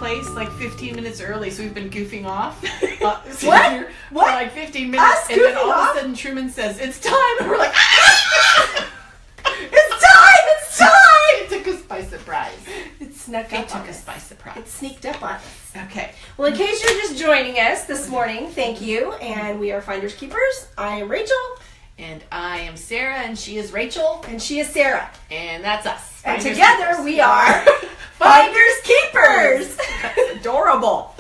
place like 15 minutes early, so we've been goofing off. What? For like 15 minutes, Us and then goofing all off? of a sudden Truman says, "It's time," and we're like, It's time! It's time! It took us by surprise. It snuck It up took on us by surprise. It sneaked up on us. Okay. Well, in case you're just joining us this morning, thank you. And we are Finders Keepers. I am Rachel. And I am Sarah, and she is Rachel, And she is Sarah. and that's us. And Finders together Keepers. we are Finders Keepers. That's adorable.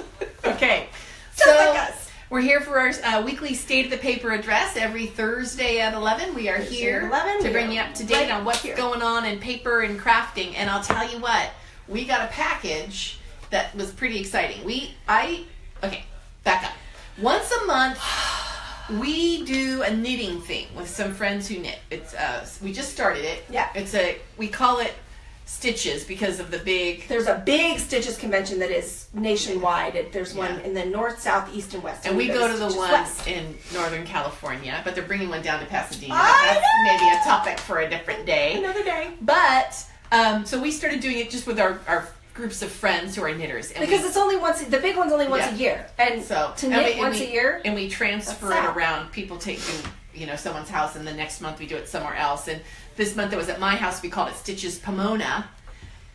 Okay. Just like us. We're here for our weekly State of the Paper address every Thursday at 11. We are Thursday here at 11, to we bring are you up to date right on what's here. going on in paper and crafting. And I'll tell you what, we got a package that was pretty exciting. Okay, back up. Once a month, we do a knitting thing with some friends who knit. It's we just started it. Yeah. We call it Stitches because of the big. There's a big Stitches convention that is nationwide. There's one in the north, south, east, and west. And we go to the Stitches one West. in Northern California, but they're bringing one down to Pasadena. I That's maybe a topic for a different day. Another day. But, so we started doing it just with our groups of friends who are knitters. And Because it's only once, the big one's only once a year. And so, to knit once a year. And we transfer that's it sad. around. People take someone's house, and the next month we do it somewhere else. And this month it was at my house. We called it Stitches Pomona.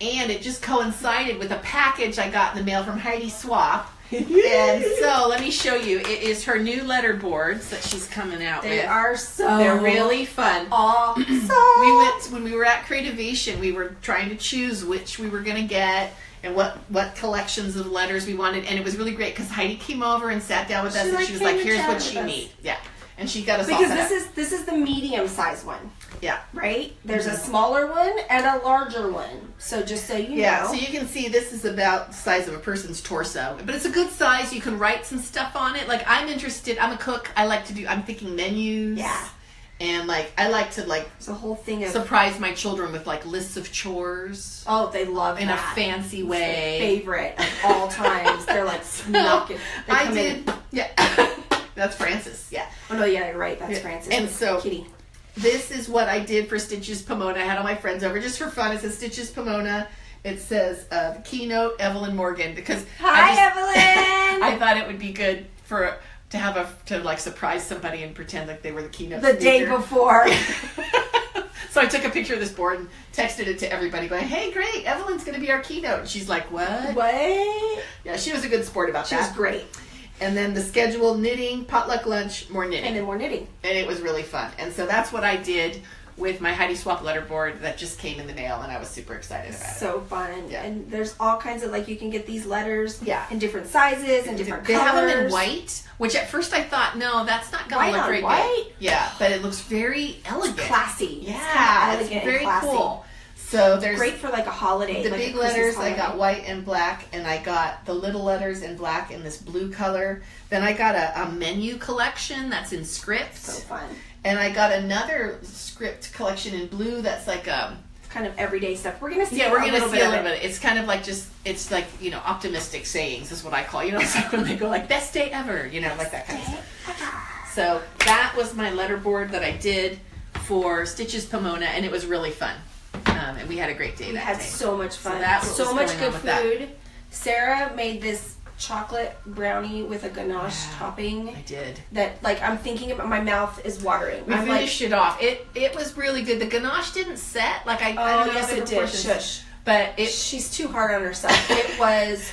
And it just coincided with a package I got in the mail from Heidi Swapp. And so let me show you. It is her new letter boards that she's coming out with. They are so They're really fun. awesome. When we were at Creativation, we were trying to choose which we were going to get and what collections of letters we wanted. And it was really great because Heidi came over and sat down with us, and she was like, "Here's what you need." Yeah. And she got us all set up. This is the medium size one. Yeah. Right? There's a smaller one and a larger one. So just so you Yeah, know. so you can see this is about the size of a person's torso. But it's a good size. You can write some stuff on it. Like, I'm a cook. I'm thinking menus. Yeah. And, I like to, It's a whole thing of surprise my children with, lists of chores. Oh, they love In that. a fancy It's way. their favorite of all times. They're knocking. They I come did. in. Yeah. That's Francis. Yeah. Oh no, yeah, you're right. That's Yeah. Francis. And so Kitty. this is what I did for Stitches Pomona. I had all my friends over just for fun. It says Stitches Pomona. It says keynote Evelyn Morgan because Evelyn. I thought it would be good to surprise somebody and pretend like they were the keynote The day speaker. before. So I took a picture of this board and texted it to everybody going, "Hey, great, Evelyn's going to be our keynote." And she's like, "What?" What? Yeah, she was a good sport about She that. was great. And then the schedule, knitting, potluck lunch, more knitting. And then more knitting. And it was really fun. And so that's what I did with my Heidi Swapp letterboard that just came in the mail, and I was super excited about it. So fun. Yeah. And there's all kinds of, you can get these letters Yeah. in different sizes and different They colors. have them in white, which at first I thought, no, that's not going White to look on very white? good. Yeah, but it looks very elegant. Classy. Yeah, It's kind of it's elegant very and classy. cool. So there's Great for a holiday. the like big a Christmas letters. holiday. I got white and black, and I got the little letters in black in this blue color. Then I got a menu collection that's in script. So fun. And I got another script collection in blue that's Kind of everyday stuff. We're gonna see. we're gonna see a little of it. bit. It's kind of optimistic sayings is what I call. It's like when they go best day ever, like that kind of stuff. So that was my letterboard that I did for Stitches Pomona, and it was really fun. And we had a great day We that had day. so much fun. So that's what so was much going good on with that. food. Sarah made this chocolate brownie with a ganache topping. I did. That I'm thinking about. My mouth is watering. We I'm finished it off. It was really good. The ganache didn't set. I don't know yes, the it did. proportions, Shush. but She's too hard on herself. It was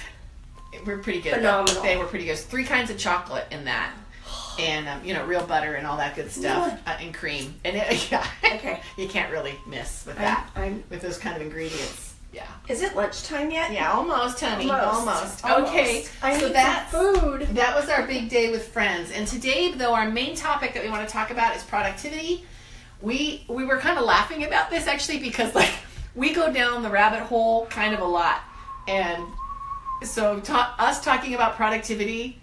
we're pretty good. phenomenal. They were pretty good. 3 kinds of chocolate in that. And real butter and all that good stuff, and cream, and Okay. you can't really miss with that. I'm- with those kind of ingredients. Yeah. Is it lunchtime yet? Yeah, almost, honey. Almost. Almost. Okay. I so need that's some food. That was our big day with friends. And today, though, our main topic that we want to talk about is productivity. We were kind of laughing about this actually because we go down the rabbit hole kind of a lot, and so us talking about productivity,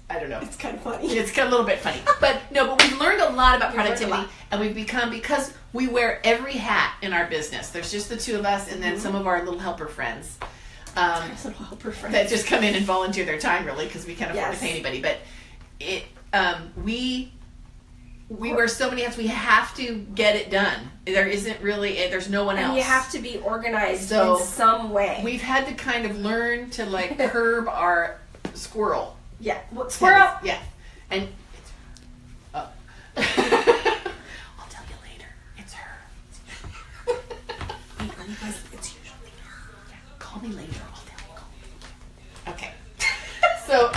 I don't know. It's kind of funny. It's a little bit funny. But we've learned a lot about We've learned a productivity, lot. and we've become, because we wear every hat in our business. There's just the 2 of us, and then some of our little helper friends. Little helper friends. That just come in and volunteer their time, really, because we can't afford Yes. to pay anybody. But we we wear so many hats. We have to get it done. There's no one else. And you have to be organized in some way. We've had to kind of learn to like curb our squirrel. Yeah. Squirrel. Yeah. And it's I'll tell you later. It's her. It's usually her. Yeah. Call me later. I'll tell you. Okay. So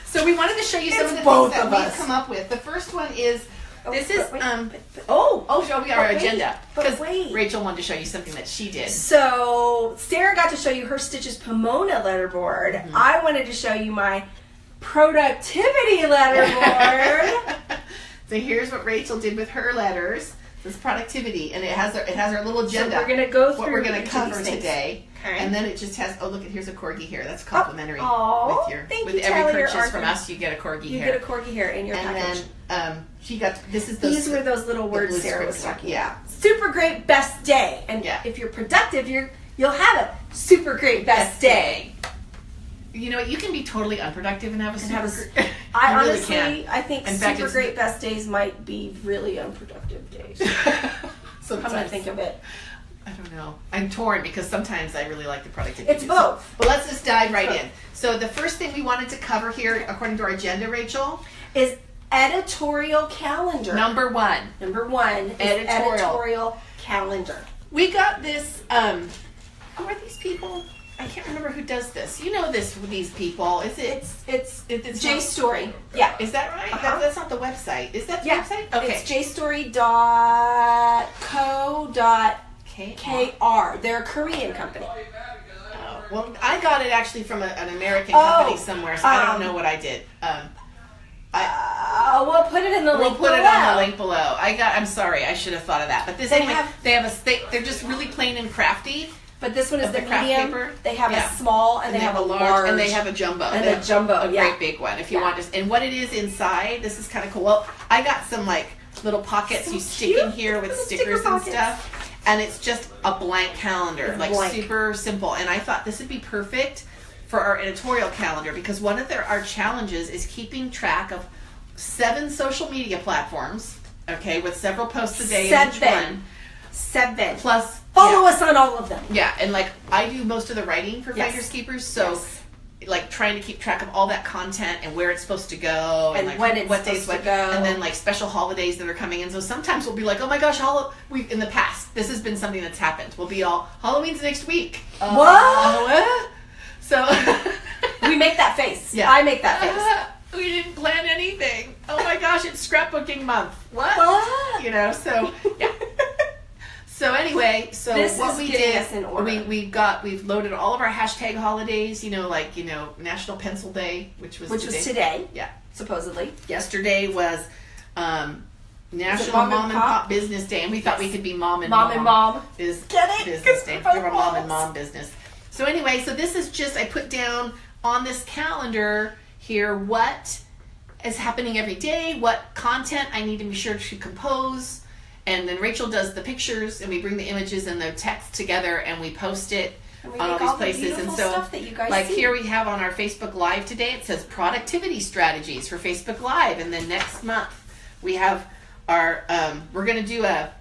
so we wanted to show you some of the things that we've come up with. The first one is show me our agenda, because Rachel wanted to show you something that she did. So Sarah got to show you her Stitches Pomona letterboard. Mm-hmm. I wanted to show you my productivity letterboard. So here's what Rachel did with her letters. This productivity, and it has our little agenda. So we're gonna go through what we're gonna cover today. Okay. And then it just has, look, here's a corgi here. That's complimentary. With every purchase from us, you get a corgi here. You get a corgi here in your package. And then she got, these were those little words Sarah was talking about. Super great best day. And if you're productive, you'll have a super great best day. You know what? You can be totally unproductive and have a super. I think super great best days might be really unproductive days. Come to think of it. I don't know. I'm torn because sometimes I really like the productivity. It's both. But let's just dive right in. So the first thing we wanted to cover here, according to our agenda, Rachel, is editorial calendar. Number one. Editorial calendar. We got this. Who are these people? I can't remember who does this. You know these people. Is it? It's JStory. Yeah. Is that right? That's not the website. Is that the website? Okay. It's jstory.co.kr. They're a Korean company. Oh, well, I got it actually from an American company somewhere, so I don't know what I did. We'll put it in the link below. We'll put it on the link below. I'm sorry, I should have thought of that. But this they're just really plain and crafty. But this one is the craft medium. Paper. They have a small and they have a large. And they have a jumbo. A great big one if you want to. And what it is inside, this is kind of cool. Well, I got some like little pockets you stick in here with stickers and stuff. And it's just a blank calendar, super simple. And I thought this would be perfect for our editorial calendar because one of our challenges is keeping track of 7 social media platforms, okay, with several posts a day in each one. 7. Plus, follow us on all of them. Yeah, and like I do most of the writing for Finders Keepers, so like trying to keep track of all that content and where it's supposed to go and like when it's supposed to go, and then like special holidays that are coming in. So sometimes we'll be like, oh my gosh, in the past this has been something that's happened. We'll be all Halloween's next week. What? So we make that face. Yeah, I make that face. We didn't plan anything. Oh my gosh, it's scrapbooking month. What? You know, so yeah. So anyway, what we did, we've loaded all of our hashtag holidays, National Pencil Day, which was today. Yeah. Supposedly. Yesterday was National Mom and Pop Business Day, and we thought we could be Mom and Mom. Get it? Business Day. We're Mom and Mom business. So anyway, this is just, I put down on this calendar here what is happening every day, what content I need to be sure to compose. And then Rachel does the pictures, and we bring the images and the text together, and we post it on all these places. And so, stuff that you guys see. Here we have on our Facebook Live today, it says productivity strategies for Facebook Live. And then next month we have our we're going to do a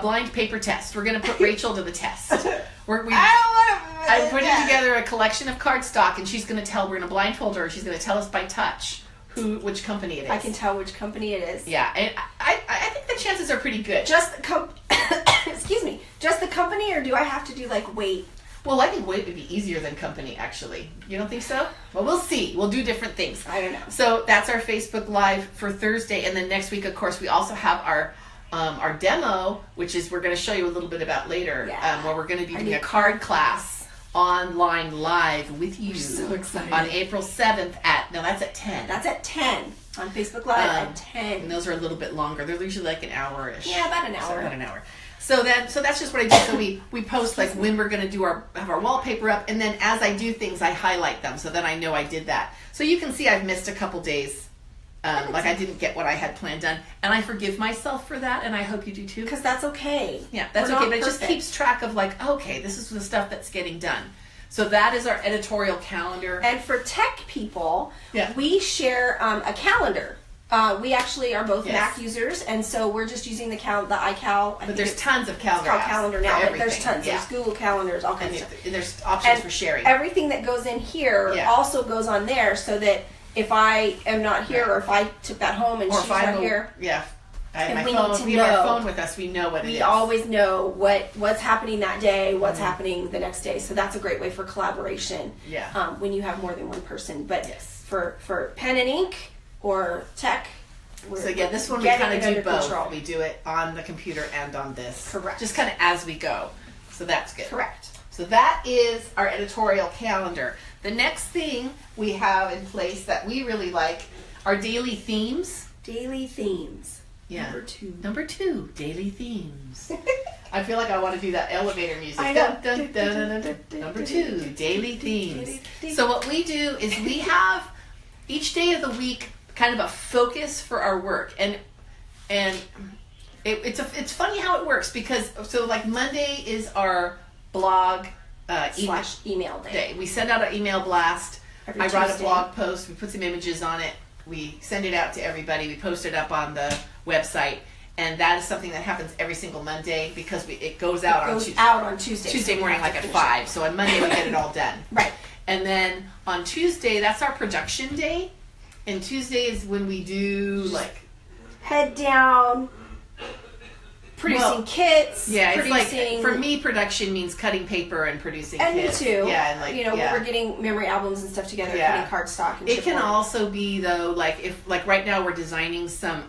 blind paper test. We're going to put Rachel to the test. I'm putting together a collection of cardstock, and she's going to we're going to blindfold her. She's going to tell us by touch which company it is. I can tell which company it is. Yeah, and I think the chances are pretty good. Just excuse me, just the company, or do I have to do weight? Well, I think weight would be easier than company, actually. You don't think so? Well, we'll see. We'll do different things. I don't know. So that's our Facebook Live for Thursday, and then next week, of course, we also have our demo, which is we're going to show you a little bit about later, where we're going to be doing a card class online live with you. We're so excited. On April 7th that's at 10. That's at 10 on Facebook Live at 10. And those are a little bit longer. They're usually like an hour-ish. Yeah, about an hour. So about an hour. So that's just what I do. So we post when we're going to have our wallpaper up, and then as I do things, I highlight them, so then I know I did that. So you can see I've missed a couple days. I didn't get what I had planned done, and I forgive myself for that, and I hope you do too. Because that's okay. Yeah, that's okay, but it just keeps track of okay, this is the stuff that's getting done. So that is our editorial calendar. And for tech people, we share a calendar. We actually are both Yes. Mac users, and so we're just using the iCal. But there's tons of It's calendar called apps Calendar for now, but everything. there's tons. Yeah. There's Google Calendars, all kinds of stuff. And there's options And for sharing. everything that goes in here Yeah. also goes on there, so that if I am not here, or if I took that home and Or she's if I not go, here, yeah. I have And my we phone. need to We have our know. phone with us. We know what it we is. always know what's happening that day, what's Mm-hmm. happening the next day. So that's a great way for collaboration. Yeah. When you have more than one person, but Yes. for pen and ink or tech. So yeah, this one we getting kind it of do under both. control. We do it on the computer and on this. Correct. Just kind of as we go. So that's good. Correct. So that is our editorial calendar. The next thing we have in place that we really like are daily themes. Daily themes. Yeah. Number 2. Daily themes. I feel like I want to do that elevator music. I know. Dun, dun, dun, dun, dun, dun. Number 2, daily themes. So what we do is we have each day of the week kind of a focus for our work, and it's funny how it works, because so like Monday is our blog / email day. We send out an email blast. Every I write a Tuesday. blog post. We put some images on it. We send it out to everybody. We post it up on the website, and that is something that happens every single Monday, because it goes out It on goes Tuesday. out on Tuesday. Tuesday so we morning, have like to at finish 5. So on Monday we get it all done. Right. And then on Tuesday, that's our production day. And Tuesday is when we do like Head down. Producing Well, kits. yeah, it's like producing, for me, production means cutting paper and producing and kits. me too. Yeah, and like when yeah. we're getting memory albums and stuff together, Yeah. cutting cardstock. And It can chipboard. also be though, like if like right now we're designing some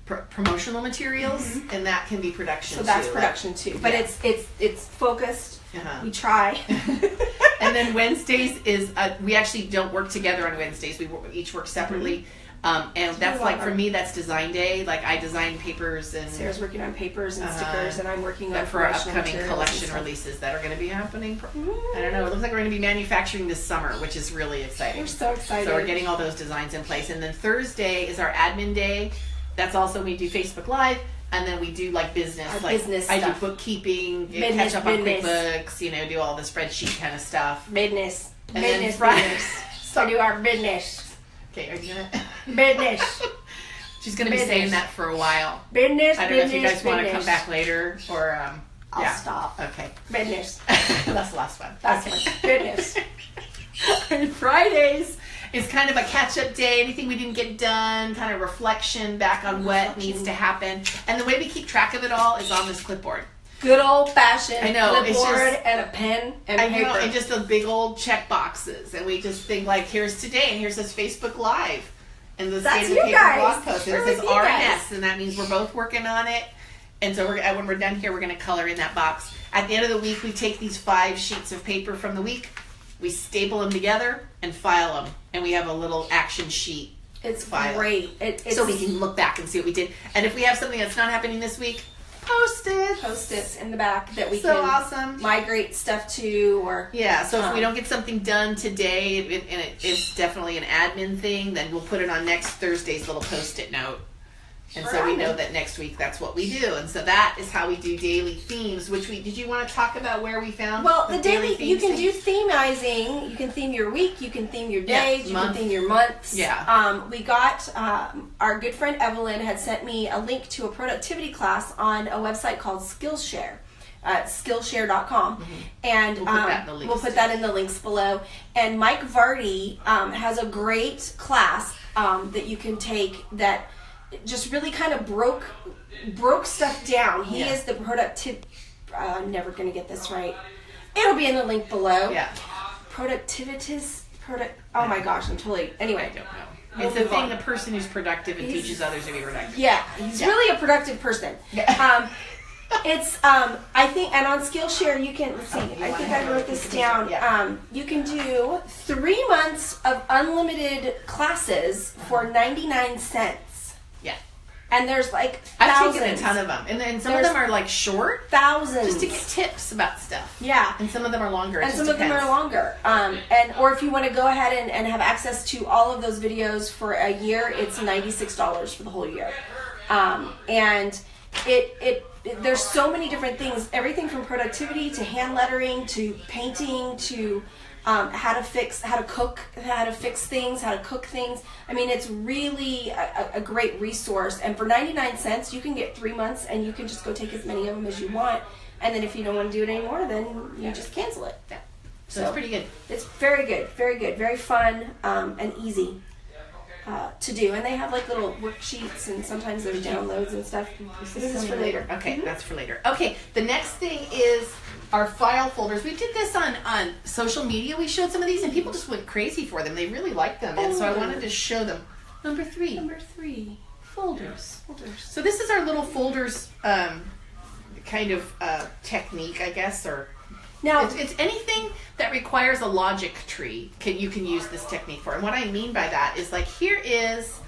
promotional materials, and that can be production. So that's too. production too. But yeah. it's focused. Uh-huh. We try. And then Wednesdays is we actually don't work together on Wednesdays. We each work separately. And that's like for me, that's design day. Like I design papers, and Sarah's working on papers and stickers, and I'm working on for our promotional upcoming materials collection and stuff. releases that are going to be happening. I don't know. It looks like we're going to be manufacturing this summer, which is really exciting. We're so excited. So we're getting all those designs in place. And then Thursday is our admin day. That's also when we do Facebook Live. And then we do like business. Our like business I stuff. do bookkeeping, Business, catch up on business. QuickBooks, do all the spreadsheet kind of stuff. business. And then Business. Friday- business. We do our business. Okay, are you going to? Business. She's going to be Business. saying that for a while. Business. I don't know if you business, guys want to come business. back later or I'll yeah. stop. Okay. Business. That's the last one. That's okay. my business. And Fridays is kind of a catch-up day. Anything we didn't get done, kind of reflection back on what needs to happen. And the way we keep track of it all is on this clipboard. Good old fashioned I know, it's clipboard just- and a pen and I paper. know, and just those big old check boxes. And we just think like, here's today, and here's this Facebook Live. And the That's State of the you Paper guys. blog post. And We're it says with you guys. RNS, and that means we're both working on it. And so when we're done here, we're going to color in that box. At the end of the week, we take these 5 sheets of paper from the week, we staple them together and file them. And we have a little action sheet. It's file. great. It's So we can look back and see what we did. And if we have something that's not happening this week, post it. Post-its in the back that we So can awesome. migrate stuff to, or Yeah, so if we don't get something done today, and it's definitely an admin thing, then we'll put it on next Thursday's little post-it note. And so we know that next week that's what we do. And so that is how we do daily themes, which did you want to talk about where we found well, the daily you themes can thing? do Themeizing. You can theme your week. You can theme your days. You month. can theme your months. Yeah. We got our good friend Evelyn had sent me a link to a productivity class on a website called SkillShare. SkillShare.com, and We'll put that in the links we'll put that in the links below. And Mike Vardy has a great class that you can take that just really kind of broke stuff down. He is the I'm never going to get this right. It'll be in the link below. Yeah. Oh my gosh, I'm totally. Anyway, I don't know. We'll It's the move thing, on. the person who's productive and teaches others to be productive. yeah, he's really a productive person. Yeah. It's I think, and on Skillshare you can let's see. I think I wrote this down. Yeah. You can do 3 months of unlimited classes for 99 cents. Yeah. And there's like I've thousands. taken a ton of them. And then some There's of them are like short, thousands. just to get tips about stuff. Yeah. And some of them are longer. It And just some of them depends. are longer. Or if you want to go ahead and have access to all of those videos for a year, it's $96 for the whole year. And there's so many different things, everything from productivity to hand lettering to painting to how to fix things, how to cook things. I mean, it's really a great resource. And for 99 cents, you can get 3 months, and you can just go take as many of them as you want. And then if you don't want to do it anymore, then you just cancel it. Yeah. So it's pretty good. It's very good, very fun, and easy to do. And they have like little worksheets, and sometimes there's downloads and stuff. This is for later. Okay, that's for later. Okay, the next thing is our file folders. We did this on social media. We showed some of these, and people just went crazy for them. They really liked them, and so I wanted to show them. Number three, folders. So this is our little folders kind of technique, I guess, or now it's anything that requires a logic tree. You can use this technique for. And what I mean by that is, like, here is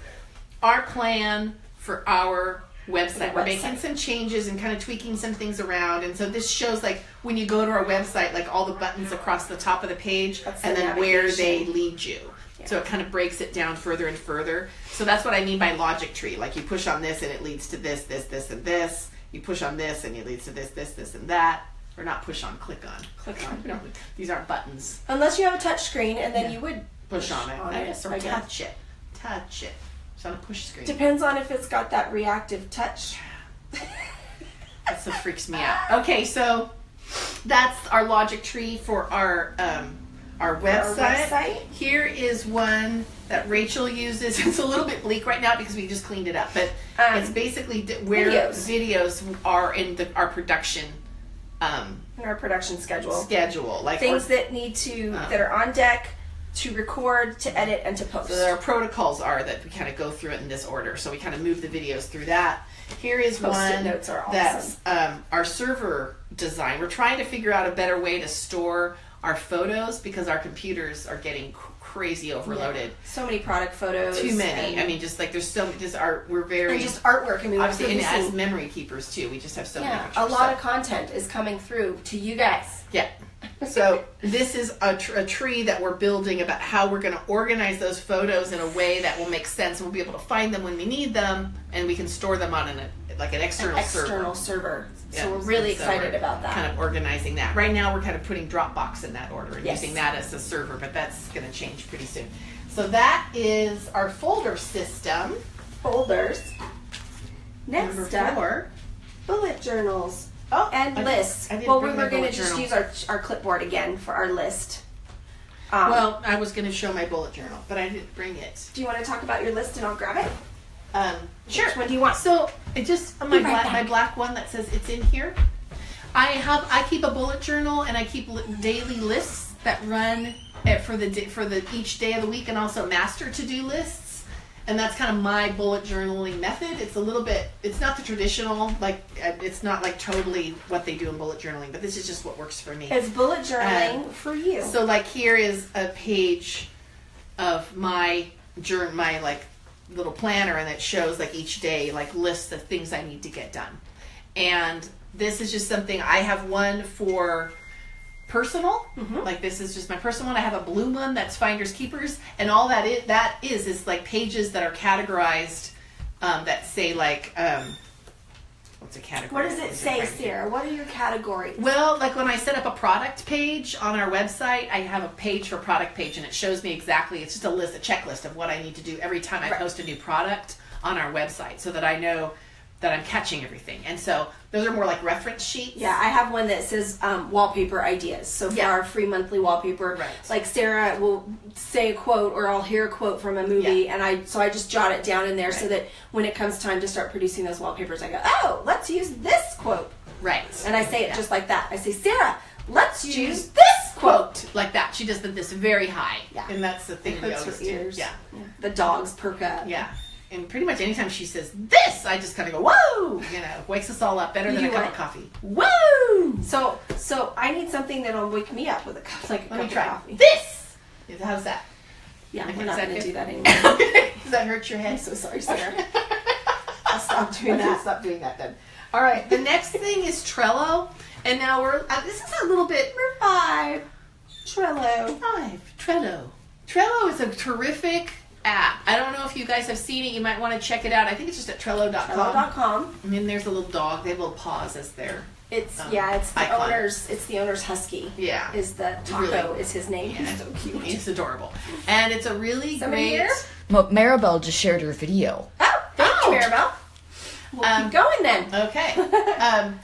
our plan for our website. We're making some changes and kind of tweaking some things around, and so this shows, like, when you go to our website, like all the buttons across the top of the page, and then where they lead you. Yeah. So it kind of breaks it down further and further. So that's what I mean by logic tree. Like, you push on this and it leads to this, and this. You push on this and it leads to this, and that. Or not push on, click on. No, these aren't buttons. Unless you have a touch screen, and then you would push on it. Or touch it. It's on a push screen. Depends on if it's got that reactive touch. That's what freaks me out. Okay, so that's our logic tree for our website. Here is one that Rachel uses. It's a little bit bleak right now because we just cleaned it up, but it's basically where videos are in our production. In our production schedule, like things that need to that are on deck to record, to edit, and to post. So our protocols are that we kind of go through it in this order. So we kind of move the videos through that. Here is one notes are awesome. That's our server design. We're trying to figure out a better way to store our photos because our computers are getting crazy overloaded. Yeah. So many product photos. Too many. I mean, just like there's so much. Just art. We're very and just artwork. I mean, obviously, and as memory keepers too, we just have so many. A lot of content is coming through to you guys. Yeah. So this is a tree that we're building about how we're going to organize those photos in a way that will make sense. We'll be able to find them when we need them, and we can store them on an external server. Yeah. So we're really excited about that. Kind of organizing that. Right now we're kind of putting Dropbox in that order and using that as a server, but that's going to change pretty soon. So that is our folder system. Folders. Next up, bullet journals. Oh, and lists. Well, we were going to just use our clipboard again for our list. Well, I was going to show my bullet journal, but I didn't bring it. Do you want to talk about your list and I'll grab it? Sure. Which one do you want? So it just my black one that says it's in here. I keep a bullet journal and I keep daily lists that run for each day of the week, and also master to-do lists. And that's kind of my bullet journaling method. It's a little bit, it's not the traditional, like, it's not like totally what they do in bullet journaling, but this is just what works for me. It's bullet journaling for you. So, like, here is a page of my like little planner, and it shows like each day, like, lists of things I need to get done. And this is just something, I have one for personal, like this is just my personal one. I have a blue one that's finders keepers, and all that is like pages that are categorized that say, like, what's a category? What does it say, Sarah? What are your categories? Well, like when I set up a product page on our website, I have a page for product page, and it shows me exactly, it's just a checklist of what I need to do every time I post a new product on our website, so that I know that I'm catching everything. And so those are more like reference sheets. Yeah, I have one that says wallpaper ideas. So for our free monthly wallpaper, like Sarah will say a quote, or I'll hear a quote from a movie, and I just jot it down in there so that when it comes time to start producing those wallpapers, I go, oh, let's use this quote. Right. And I say it just like that. I say, Sarah, let's use this quote. Like that. She does this very high. Yeah. And that's the thing we always do. Yeah. The dogs perk up. Yeah. And pretty much anytime she says this, I just kind of go, whoa! You know, wakes us all up better than a cup of coffee. Whoa! So I need something that'll wake me up with a cup of coffee. This! How's that? Yeah, we're not going to do that anymore. Does that hurt your head? I'm so sorry, Sarah. I'll stop doing that. Stop doing that then. All right, the next thing is Trello. And now this is a little bit... We're 5. Trello. Trello is a terrific app. I don't know if you guys have seen it. You might want to check it out. I think it's just at Trello.com. Trello.com. And then there's a little dog. They have little paws as their It's it's the icon. owner's. It's the owner's husky. Yeah. Is the Taco Really. is his name? Yeah. He's so cute. It's adorable. And it's a really Somebody great... here? Maribel just shared her video. Oh, thank Oh. you, Maribel. We'll keep going then. Okay.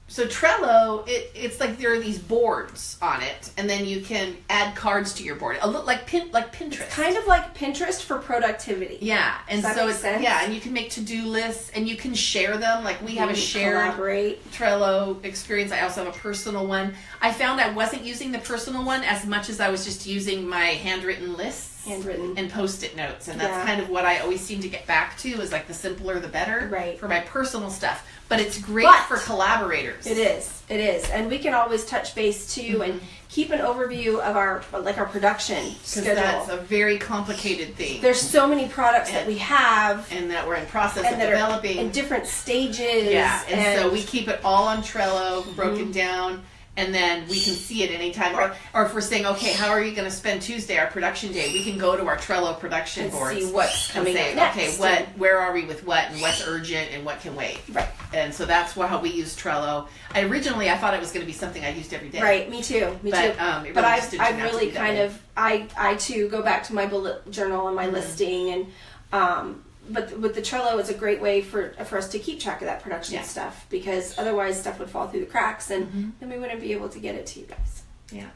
So Trello, it's like there are these boards on it, and then you can add cards to your board. A little like Pinterest. Kind of like Pinterest for productivity. Yeah, and Does that so make it's sense? yeah, and you can make to-do lists, and you can share them. Like we have a shared Collaborate. Trello experience. I also have a personal one. I found I wasn't using the personal one as much as I was just using my handwritten lists. Handwritten. And post-it notes, and that's Yeah. kind of what I always seem to get back to is like the simpler the better Right. for my personal stuff. But it's great But for collaborators. It is, and we can always touch base too and keep an overview of our production because schedule. that's a very complicated thing. There's so many products that we have and that we're in process and of that developing. are in different stages. Yeah, and so we keep it all on Trello, broken down, and then we can see it anytime. Or if we're saying, okay, how are you going to spend Tuesday, our production day? We can go to our Trello production and boards see what's coming and say, up okay, next. where are we with what, and what's urgent, and what can wait. Right. And so that's how we use Trello. Originally, I thought it was going to be something I used every day. Right, me too. But, too. it really But just didn't turn I've out to really be that kind way. of I too go back to my bullet journal and my listing and but with the Trello, it's a great way for us to keep track of that production stuff because otherwise stuff would fall through the cracks and then we wouldn't be able to get it to you guys. Yeah.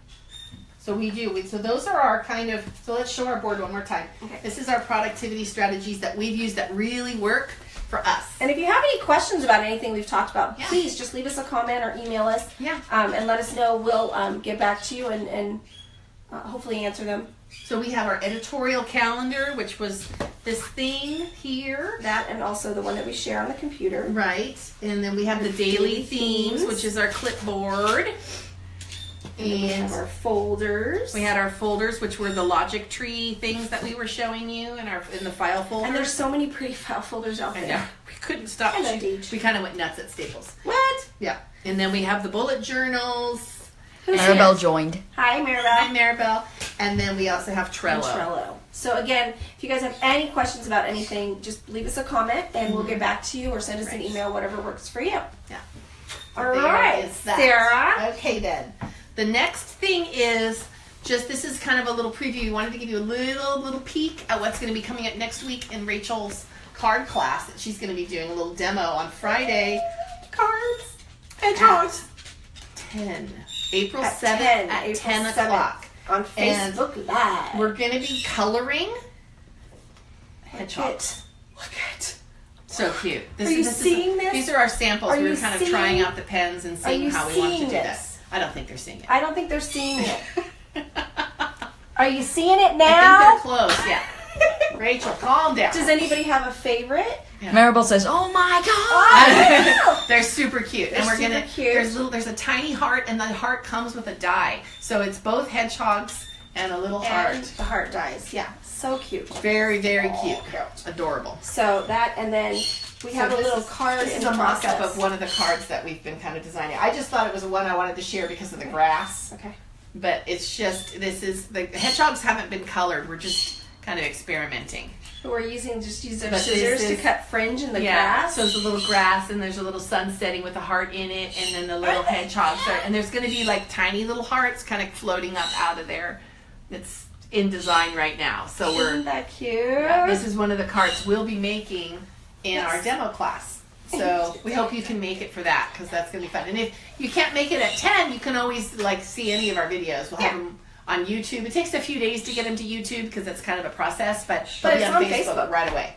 So we do. So those are our kind of, so let's show our board one more time. Okay. This is our productivity strategies that we've used that really work for us. And if you have any questions about anything we've talked about, Yeah. please just leave us a comment or email us. Yeah. And let us know. We'll get back to you and hopefully answer them. So we have our editorial calendar, which was this thing here. That and also the one that we share on the computer. Right. And then we have the daily themes, which is our clipboard. And then we have our folders. We had our folders, which were the logic tree things that we were showing you in the file folder. And there's so many pretty file folders out I there. know. We couldn't stop. Hello, Deej. We kind of went nuts at Staples. What? Yeah. And then we have the bullet journals. Maribel joined. Hi, Maribel. Hi, Maribel. And then we also have And Trello. Trello. So again, if you guys have any questions about anything, just leave us a comment and we'll get back to you or send us an email, whatever works for you. Yeah. All There right, is that. Sarah. Okay, then. The next thing is this is kind of a little preview. We wanted to give you a little peek at what's going to be coming up next week in Rachel's card class that she's going to be doing a little demo on Friday. Cards and cards. 10. April 7th at 10 o'clock. On Facebook Live. We're going to be coloring hedgehogs. Look at. So cute. Are you seeing this? These are our samples. Are We were you kind of seeing- trying out the pens and seeing you how we wanted to seeing do this? that. I don't think they're seeing it. I don't think they're seeing it. Are you seeing it I now? think they're close, yeah. Rachel, calm down. Does anybody have a favorite? Maribel says, "Oh my God!" Oh, They're super cute. They're And we're super gonna cute. there's a tiny heart and the heart comes with a die. So it's both hedgehogs and a little and heart. the heart dies. Yeah, so cute. Very, very cute. cute. Adorable. So that, and then we have a this little is- card This in is the a mock-up process. of one of the cards that we've been kind of designing. I just thought it was one I wanted to share because of the grass. Okay. But it's just, the hedgehogs haven't been colored. We're just kind of experimenting. So we're using our But scissors this to is- cut fringe in the Yeah, grass. so there's a little grass and there's a little sun setting with a heart in it, and then the little hedgehogs are, and there's going to be like tiny little hearts kind of floating up out of there. It's in design right now, so Isn't that cute? this is one of the cards we'll be making in our demo class. So we hope you can make it for that because that's going to be fun. And if you can't make it at 10, you can always like see any of our videos. We'll have them on YouTube. It takes a few days to get them to YouTube because that's kind of a process, but they'll be it's on on Facebook Facebook. right away.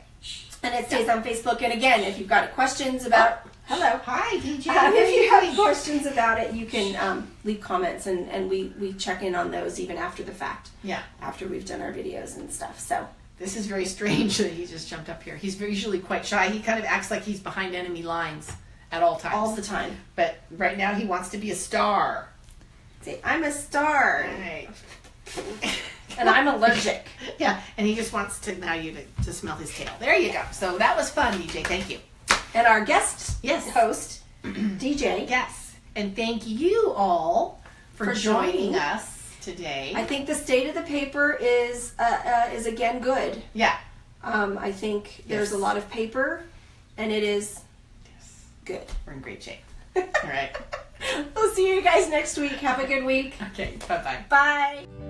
And it stays on Facebook. And again, if you've got questions about, hello. Hi, DJ. If you have questions about it, you can leave comments and we check in on those even after the fact. Yeah. After we've done our videos and stuff. So This is very strange that he just jumped up here. He's usually quite shy. He kind of acts like he's behind enemy lines at all times. all the time. But right now he wants to be a star. Say, I'm a star. Right. And I'm allergic. Yeah, and he just wants to to smell his tail. There you go. So that was fun, DJ. Thank you. And our guest Yes. host, DJ. Yes. And thank you all for For joining joining. us today. I think the state of the paper is again good. Yeah. I think there's Yes. a lot of paper, and it is Yes. good. We're in great shape. All right. We'll see you guys next week. Have a good week. Okay. Bye-bye. Bye.